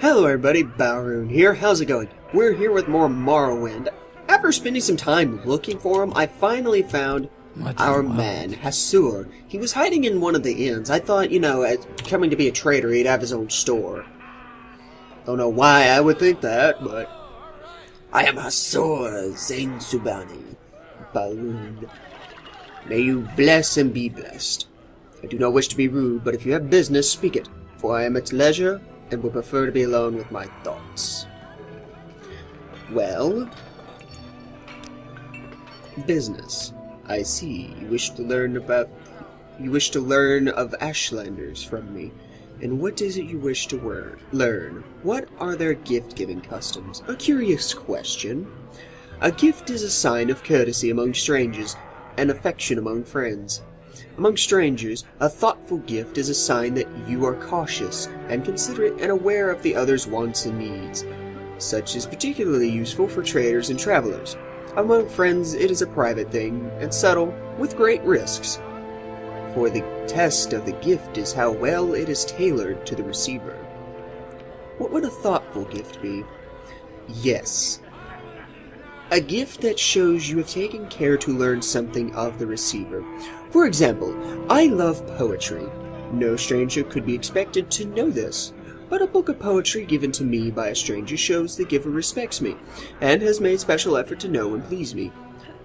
Hello everybody, Balrune here. How's it going? We're here with more Morrowind. After spending some time looking for him, I finally found our man, Hasur. He was hiding in one of the inns. I thought, you know, as coming to be a trader, he'd have his own store. Don't know why I would think that, but... I am Hasur Zain Subani, Balrune. May you bless and be blessed. I do not wish to be rude, but if you have business, speak it, for I am at leisure and would prefer to be alone with my thoughts. Well, business. I see. You wish to learn of Ashlanders from me. And what is it you wish to learn? What are their gift-giving customs? A curious question. A gift is a sign of courtesy among strangers and affection among friends. Among strangers, a thoughtful gift is a sign that you are cautious and considerate and aware of the other's wants and needs. Such is particularly useful for traders and travelers. Among friends, it is a private thing, and subtle, with great risks. For the test of the gift is how well it is tailored to the receiver. What would a thoughtful gift be? Yes. A gift that shows you have taken care to learn something of the receiver. For example, I love poetry. No stranger could be expected to know this, but a book of poetry given to me by a stranger shows the giver respects me, and has made special effort to know and please me.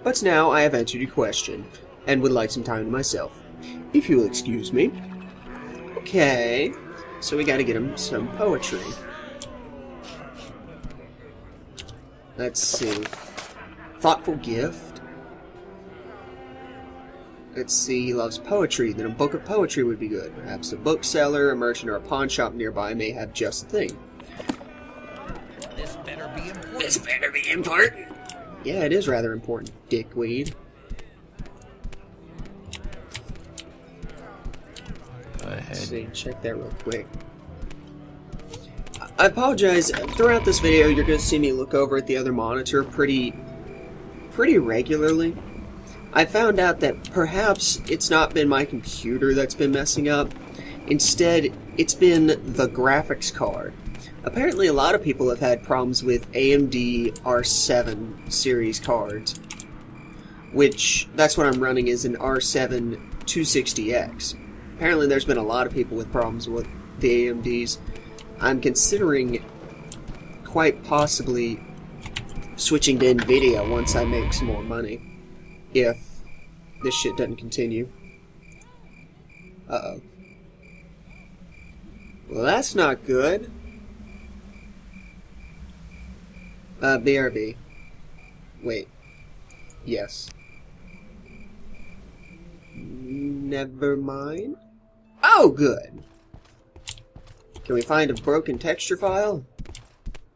But now I have answered your question, and would like some time to myself. If you will excuse me. Okay, so we gotta get him some poetry. Let's see. Thoughtful gift. Let's see, he loves poetry. Then a book of poetry would be good. Perhaps a bookseller, a merchant, or a pawn shop nearby may have just the thing. This better be important. This better be important. Yeah, it is rather important, dickweed. Go ahead. Let's see, check that real quick. I apologize. Throughout this video, you're going to see me look over at the other monitor pretty regularly. I found out that perhaps it's not been my computer that's been messing up. Instead, it's been the graphics card. Apparently, a lot of people have had problems with AMD R7 series cards, which that's what I'm running is an R7 260X. Apparently, there's been a lot of people with problems with the AMDs. I'm considering quite possibly switching to NVIDIA once I make some more money. If this shit doesn't continue. Uh-oh. Well, that's not good. BRB. Wait. Yes. Never mind. Oh, good. Can we find a broken texture file?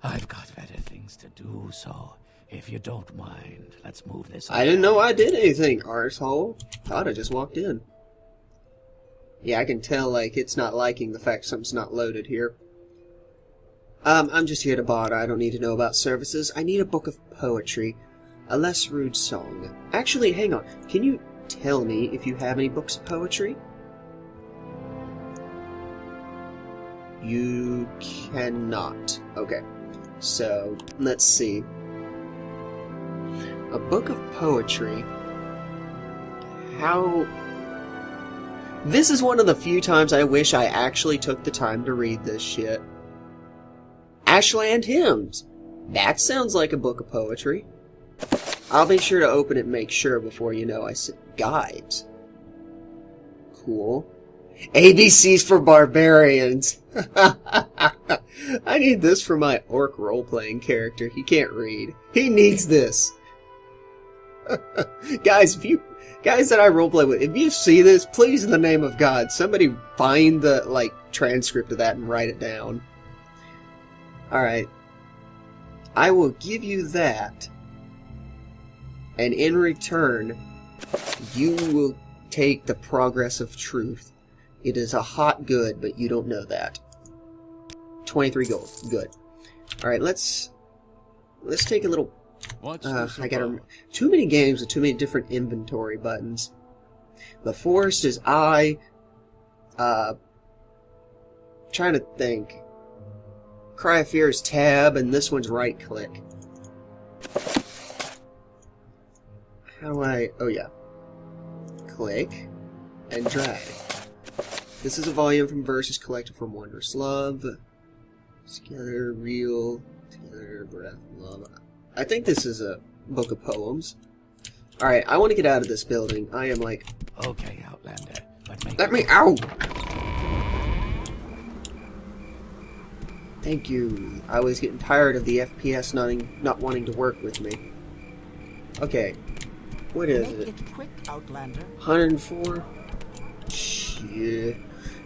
I've got better things to do, so if you don't mind, let's move this. I didn't know I did anything, arsehole. Thought I just walked in. Yeah, I can tell, like, it's not liking the fact something's not loaded here. I'm just here to barter. I don't need to know about services. I need a book of poetry. A less rude song. Actually, hang on. Can you tell me if you have any books of poetry? You cannot. Okay. So, let's see. A book of poetry. How... This is one of the few times I wish I actually took the time to read this shit. Ashland Hymns. That sounds like a book of poetry. I'll be sure to open it and make sure before you know I said guides. Cool. ABCs for barbarians. I need this for my orc role-playing character. He can't read. He needs this. Guys, guys that I roleplay with, if you see this, please, in the name of God, somebody find the, like, transcript of that and write it down. Alright. I will give you that. And in return, you will take the progress of truth. It is a hot good, but you don't know that. 23 gold. Good. Alright, let's take a little... I gotta... Too many games with too many different inventory buttons. The forest is I. Trying to think. Cry of Fear is tab, and this one's right click. How do I... oh yeah. Click, and drag. This is a volume from verses collected from Wondrous Love. Together, Real, Together, Breath, Love. I think this is a book of poems. Alright, I want to get out of this building. I am like... Okay, Outlander, but let me out! Thank you. I was getting tired of the FPS not wanting to work with me. Okay. What is it? Make it quick, Outlander. 104? Shit.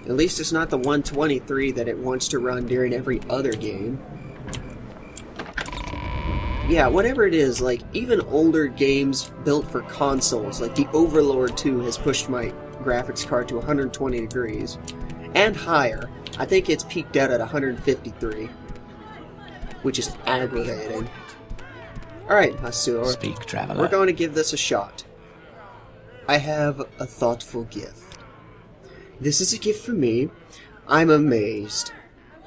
At least it's not the 123 that it wants to run during every other game. Yeah, whatever it is, like, even older games built for consoles, like the Overlord 2 has pushed my graphics card to 120 degrees. And higher. I think it's peaked out at 153. Which is aggravating. Alright, Hasur. Speak, traveler. We're going to give this a shot. I have a thoughtful gift. This is a gift for me. I'm amazed.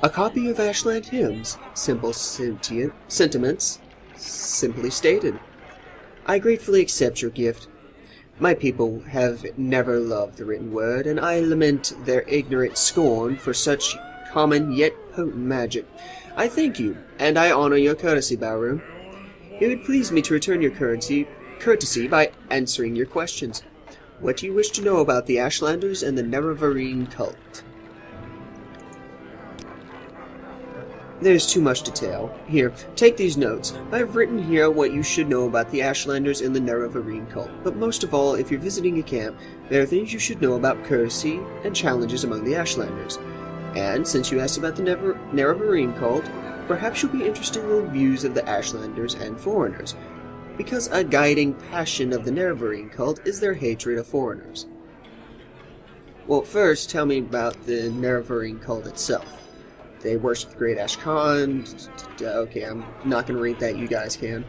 A copy of Ashland Hymns. Simple sentient sentiments. Simply stated. I gratefully accept your gift. My people have never loved the written word, and I lament their ignorant scorn for such common yet potent magic. I thank you, and I honor your courtesy, Balrune. It would please me to return your courtesy by answering your questions. What do you wish to know about the Ashlanders and the Nerevarine cult? There's too much to tell. Here, take these notes. I've written here what you should know about the Ashlanders and the Nerevarine cult. But most of all, if you're visiting a camp, there are things you should know about courtesy and challenges among the Ashlanders. And since you asked about the Nerevarine cult, perhaps you'll be interested in the views of the Ashlanders and foreigners, because a guiding passion of the Nerevarine cult is their hatred of foreigners. Well, first, tell me about the Nerevarine cult itself. They worship the Great Ash Khan. Okay, I'm not going to read that, you guys can.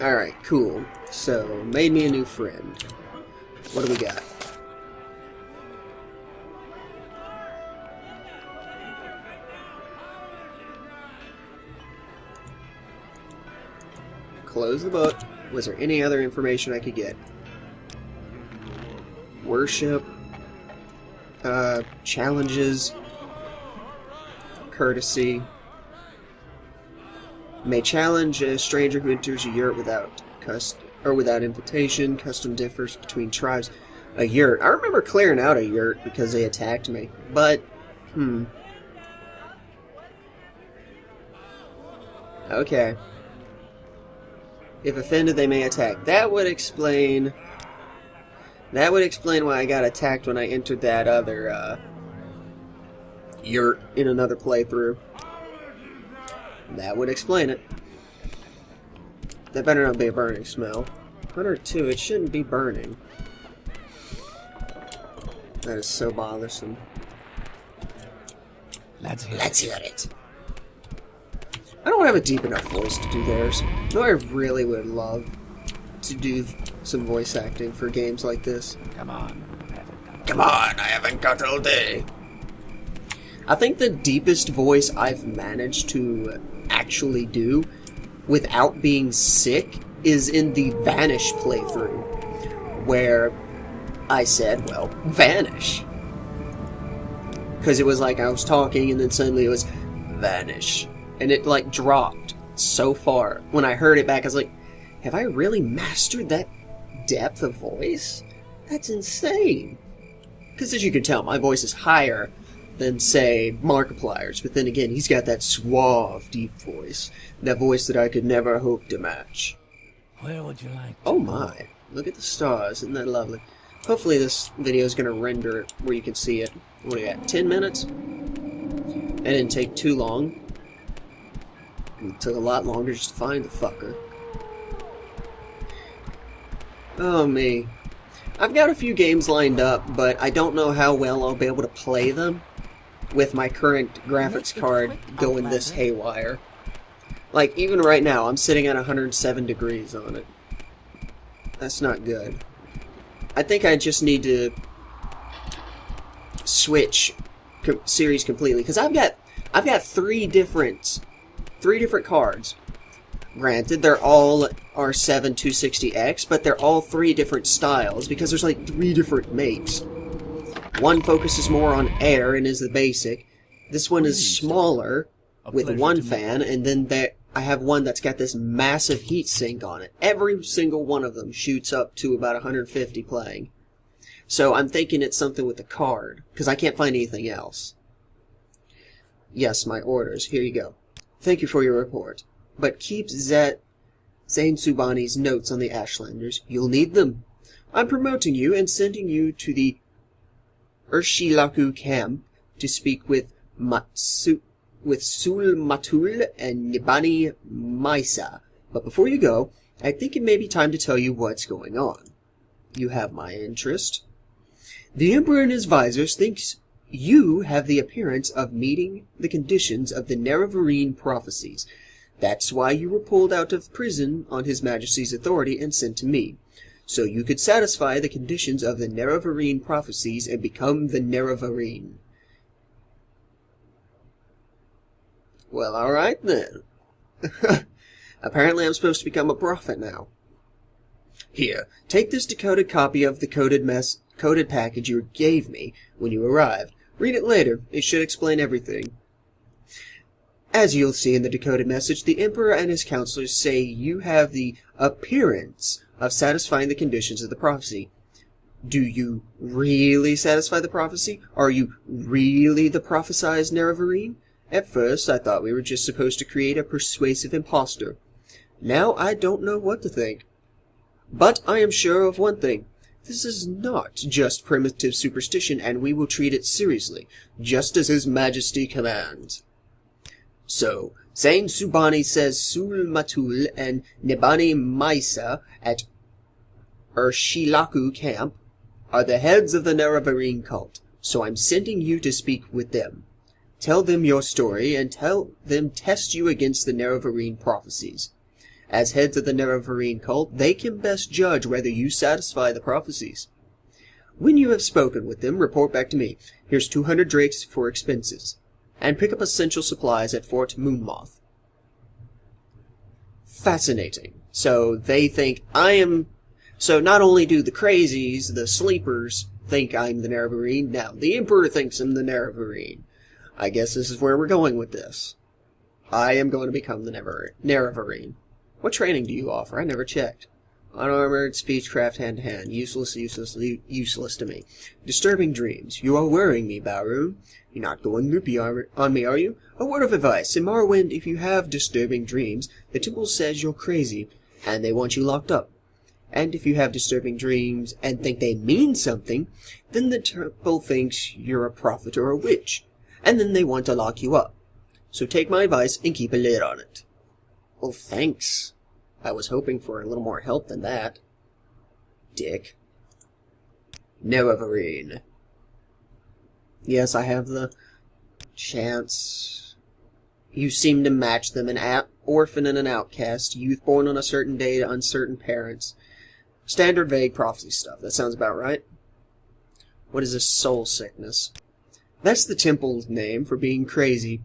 Alright, cool. So, made me a new friend. What do we got? Close the book. Was there any other information I could get? Worship. Challenges. Courtesy. May challenge a stranger who enters a yurt without invitation. Custom differs between tribes. A yurt. I remember clearing out a yurt because they attacked me. But, okay. If offended, they may attack. That would explain why I got attacked when I entered that other, yurt in another playthrough. That would explain it. That better not be a burning smell. 102, it shouldn't be burning. That is so bothersome. Let's hear it. I don't have a deep enough voice to do theirs. No, I really would love to do some voice acting for games like this. Come on, I haven't got all day. I think the deepest voice I've managed to actually do without being sick is in the Vanish playthrough, where I said, well, Vanish. Because it was like I was talking and then suddenly it was Vanish. And it like dropped so far. When I heard it back, I was like, have I really mastered that depth of voice? That's insane. Because as you can tell, my voice is higher than, say, Markiplier's. But then again, he's got that suave, deep voice. That voice that I could never hope to match. Where would you like to Oh my. Look at the stars. Isn't that lovely? Hopefully this video is going to render it where you can see it. What are you at? 10 minutes? It didn't take too long. It took a lot longer just to find the fucker. Oh me. I've got a few games lined up, but I don't know how well I'll be able to play them with my current graphics card going this haywire. Like, even right now, I'm sitting at 107 degrees on it. That's not good. I think I just need to switch series completely, because I've got three different cards. Granted, they're all R7 260X, but they're all three different styles, because there's like three different makes. One focuses more on air and is the basic. This one is smaller, with one fan, and then I have one that's got this massive heat sink on it. Every single one of them shoots up to about 150 playing. So I'm thinking it's something with the card, because I can't find anything else. Yes, my orders. Here you go. Thank you for your report. But keep Zane Subani's notes on the Ashlanders. You'll need them. I'm promoting you and sending you to the Urshilaku camp to speak with Sul Matul and Nibani Maisa. But before you go, I think it may be time to tell you what's going on. You have my interest. The Emperor and his visors thinks you have the appearance of meeting the conditions of the Nerevarine prophecies. That's why you were pulled out of prison on His Majesty's authority and sent to me, so you could satisfy the conditions of the Nerevarine prophecies and become the Nerevarine. Well, alright then. Apparently I'm supposed to become a prophet now. Here, take this decoded copy of the coded package you gave me when you arrived. Read it later. It should explain everything. As you'll see in the decoded message, the Emperor and his counselors say you have the appearance of satisfying the conditions of the prophecy. Do you really satisfy the prophecy? Are you really the prophesized Nerevarine? At first, I thought we were just supposed to create a persuasive impostor. Now I don't know what to think. But I am sure of one thing. This is not just primitive superstition, and we will treat it seriously, just as His Majesty commands. So, Zane Subani says Sul Matul and Nibani Maisa at Urshilaku camp are the heads of the Nerevarine cult, so I'm sending you to speak with them. Tell them your story, and tell them test you against the Nerevarine prophecies. As heads of the Nerevarine cult, they can best judge whether you satisfy the prophecies. When you have spoken with them, report back to me. Here's 200 drakes for expenses. And pick up essential supplies at Fort Moonmoth. Fascinating. So they think I am... So not only do the crazies, the sleepers, think I'm the Nerevarine, now the Emperor thinks I'm the Nerevarine. I guess this is where we're going with this. I am going to become the Nerevarine. What training do you offer? I never checked. Unarmored, speechcraft, hand-to-hand. Useless to me. Disturbing dreams. You are worrying me, Balrune. You're not going loopy on me, are you? A word of advice. In Morrowind, if you have disturbing dreams, the temple says you're crazy, and they want you locked up. And if you have disturbing dreams and think they mean something, then the temple thinks you're a prophet or a witch, and then they want to lock you up. So take my advice and keep a lid on it. Well, thanks. I was hoping for a little more help than that. Dick. Nerevarine. Yes, I have the chance. You seem to match them, an orphan and an outcast, youth born on a certain day to uncertain parents. Standard vague prophecy stuff. That sounds about right. What is this soul sickness? That's the temple's name for being crazy.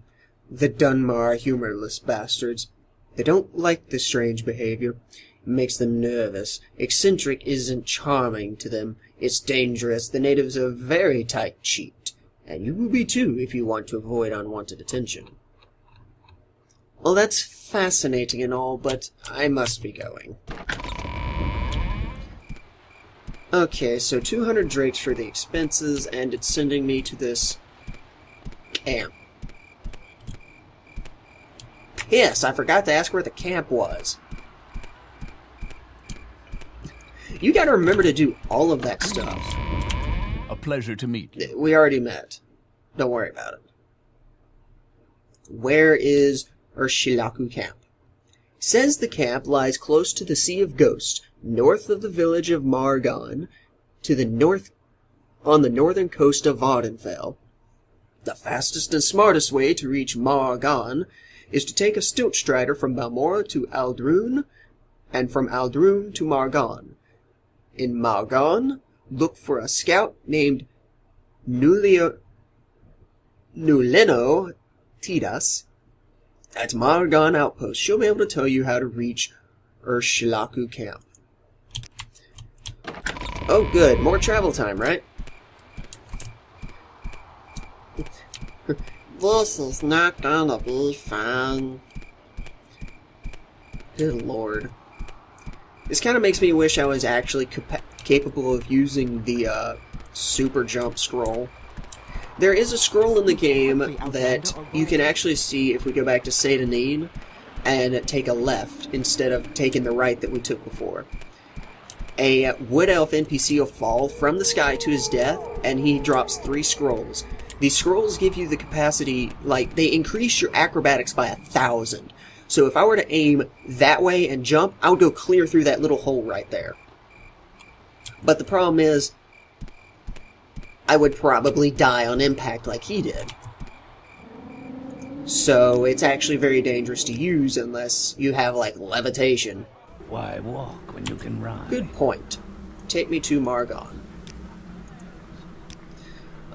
The Dunmar humorless bastards. They don't like this strange behavior. It makes them nervous. Eccentric isn't charming to them. It's dangerous. The natives are very tight-cheeked. And you will be too if you want to avoid unwanted attention. Well, that's fascinating and all, but I must be going. Okay, so 200 drakes for the expenses, and it's sending me to this camp. Yes, I forgot to ask where the camp was. You gotta remember to do all of that stuff. A pleasure to meet you. We already met. Don't worry about it. Where is Urshilaku camp? Says the camp lies close to the Sea of Ghosts, north of the village of Margon, to the north, on the northern coast of Vardenfell. The fastest and smartest way to reach Margon is to take a stilt strider from Balmora to Aldrune, and from Aldrune to Margon. In Margon, look for a scout named Nulino Tidas at Margon Outpost. She'll be able to tell you how to reach Urshilaku Camp. Oh, good. More travel time, right? This is not gonna be fun. Good lord. This kind of makes me wish I was actually capable of using the super jump scroll. There is a scroll in the game that you can actually see if we go back to Satanin and take a left instead of taking the right that we took before. A Wood Elf NPC will fall from the sky to his death, and he drops 3 scrolls. These scrolls give you the capacity, like, they increase your acrobatics by 1,000. So if I were to aim that way and jump, I would go clear through that little hole right there. But the problem is, I would probably die on impact like he did. So it's actually very dangerous to use unless you have, like, levitation. Why walk when you can ride? Good point. Take me to Margon.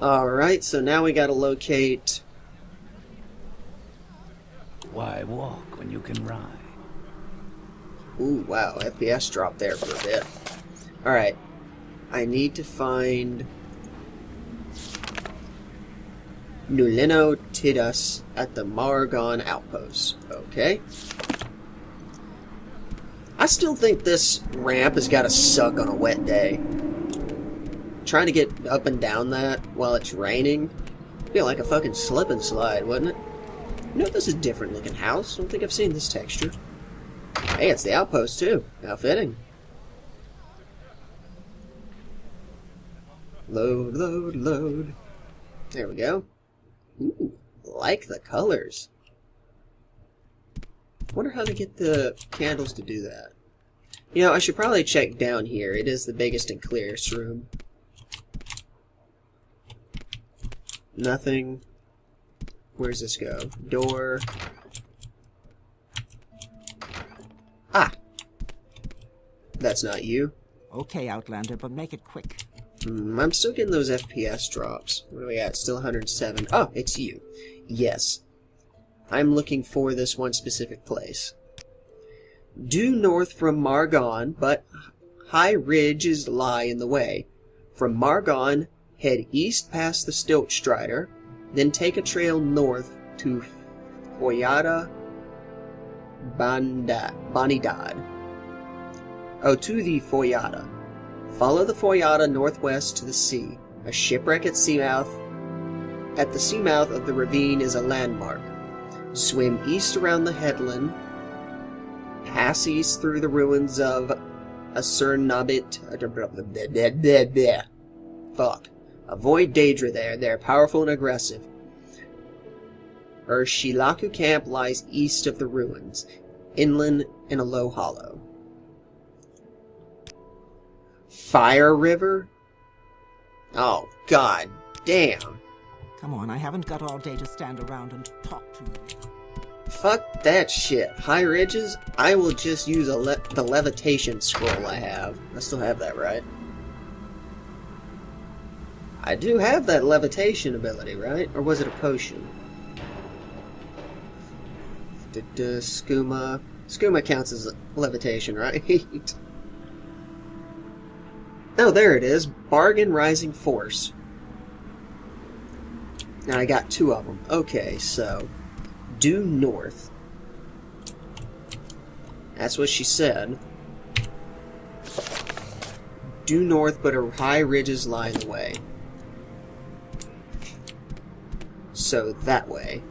Alright, so now we gotta locate... Why walk when you can ride? Ooh, wow, FPS dropped there for a bit. Alright, I need to find... Nulino Tidas at the Margon Outpost. Okay. I still think this ramp has got to suck on a wet day. Trying to get up and down that while it's raining, feel like a fucking slip and slide, wouldn't it? You know, this is a different looking house. I don't think I've seen this texture. Hey, it's the outpost too. How fitting. Load, load, load. There we go. Ooh, like the colors. Wonder how to get the candles to do that. You know, I should probably check down here. It is the biggest and clearest room. Nothing. Where's this go? Door. Ah! That's not you. Okay, Outlander, but make it quick. I'm still getting those FPS drops. What are we at? Still 107. Oh, it's you. Yes. I'm looking for this one specific place. Due north from Margon, but high ridges lie in the way. From Margon, head east past the Stilt Strider, then take a trail north to Foyada Banidad. Oh, to the Foyada. Follow the Foyada northwest to the sea. A shipwreck at the seamouth of the ravine is a landmark. Swim east around the headland. Pass east through the ruins of Asurnabit. Fuck. Avoid Daedra there. They're powerful and aggressive. Urshilaku Camp lies east of the ruins, inland in a low hollow. Fire River? Oh, god damn. Come on, I haven't got all day to stand around and talk to you. Fuck that shit. High ridges? I will just use the levitation scroll I have. I still have that, right? I do have that levitation ability, right? Or was it a potion? Skooma. Skooma counts as levitation, right? Oh, there it is. Bargain Rising Force. Now I got 2 of them. Okay, so due north. That's what she said. Due north, but her high ridges lie in the way. So that way.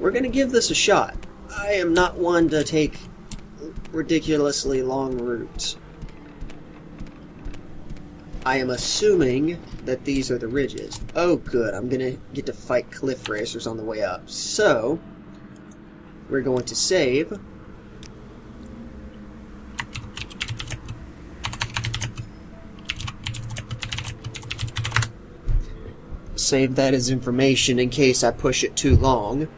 We're gonna give this a shot. I am not one to take ridiculously long routes. I am assuming that these are the ridges. Oh good, I'm gonna get to fight cliff racers on the way up. So, we're going to save. Save that as information in case I push it too long.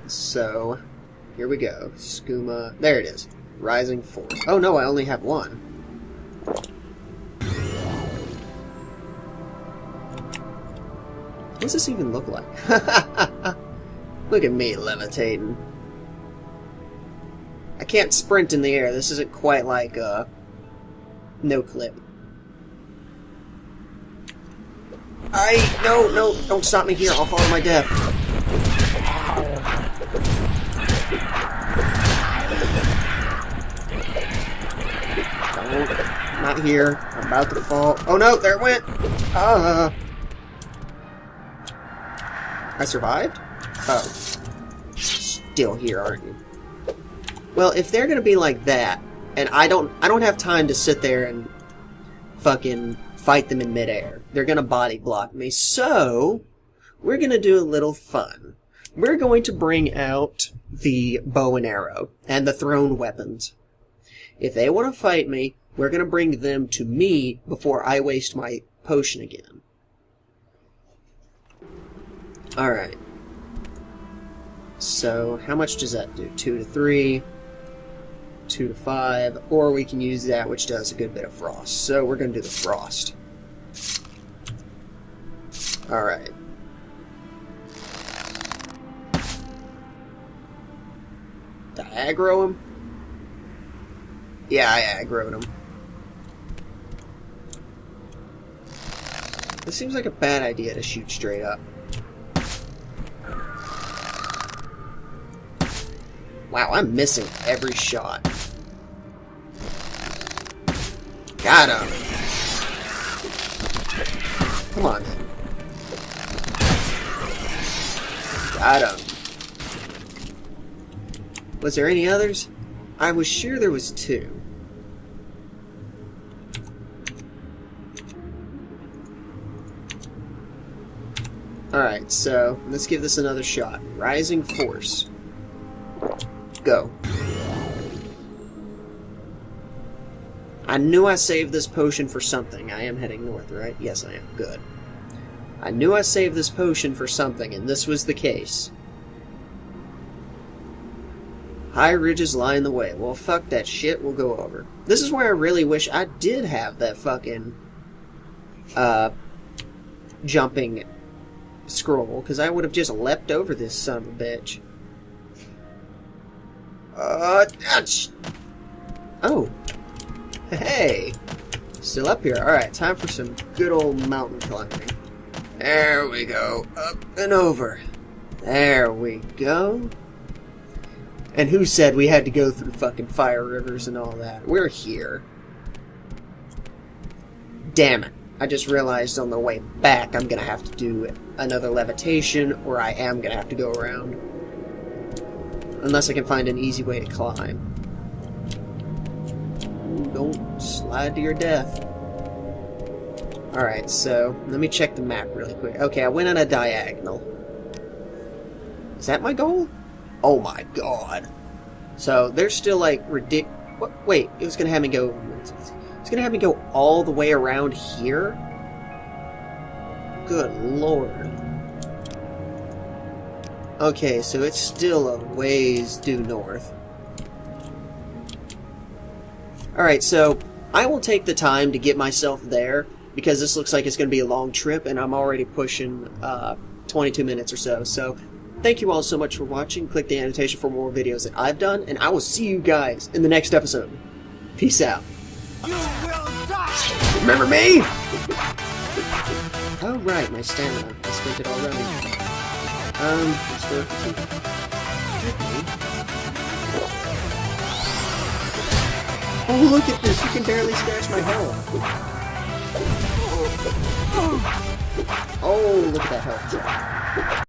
So, here we go. Skooma. There it is. Rising Force. Oh no, I only have 1. does this even look like? Look at me levitating. I can't sprint in the air. This isn't quite like no clip. No, don't stop me here. I'll follow my death. Don't. Not here. I'm about to fall. Oh no, there it went. I survived? Oh. Still here, aren't you? Well, if they're gonna be like that, and I don't have time to sit there and fucking fight them in midair. They're gonna body block me. So, we're gonna do a little fun. We're going to bring out the bow and arrow and the thrown weapons. If they want to fight me, we're gonna bring them to me before I waste my potion again. Alright. So, how much does that do? 2 to 3, 2 to 5, or we can use that, which does a good bit of frost. So, we're going to do the frost. Alright. Did I aggro him? Yeah, I aggroed him. This seems like a bad idea to shoot straight up. Wow, I'm missing every shot. Got him. Come on, man. Got him. Was there any others? I was sure there was 2. Alright, so let's give this another shot. Rising Force. Go. I knew I saved this potion for something. I am heading north, right? Yes, I am. Good. I knew I saved this potion for something, and this was the case. High ridges lie in the way. Well, fuck that shit. We'll go over. This is where I really wish I did have that fucking jumping scroll, because I would have just leapt over this son of a bitch. Ouch. Oh. Hey. Still up here. Alright, time for some good old mountain climbing. There we go. Up and over. There we go. And who said we had to go through fucking fire rivers and all that? We're here. Damn it. I just realized on the way back I'm gonna have to do another levitation, or I am gonna have to go around. Unless I can find an easy way to climb. Don't slide to your death. Alright, so let me check the map really quick. Okay, I went on a diagonal. Is that my goal? Oh my god. So there's still like ridiculous. Wait, it was gonna have me go. It's gonna have me go all the way around here? Good lord. Okay, so it's still a ways due north. Alright, so I will take the time to get myself there, because this looks like it's going to be a long trip, and I'm already pushing 22 minutes or so. So, thank you all so much for watching. Click the annotation for more videos that I've done, and I will see you guys in the next episode. Peace out. You will die! Remember me? Oh, right, my stamina. I spent it already. Restore fatigue. Oh, look at this! You can barely scratch my health. Oh, look at that health.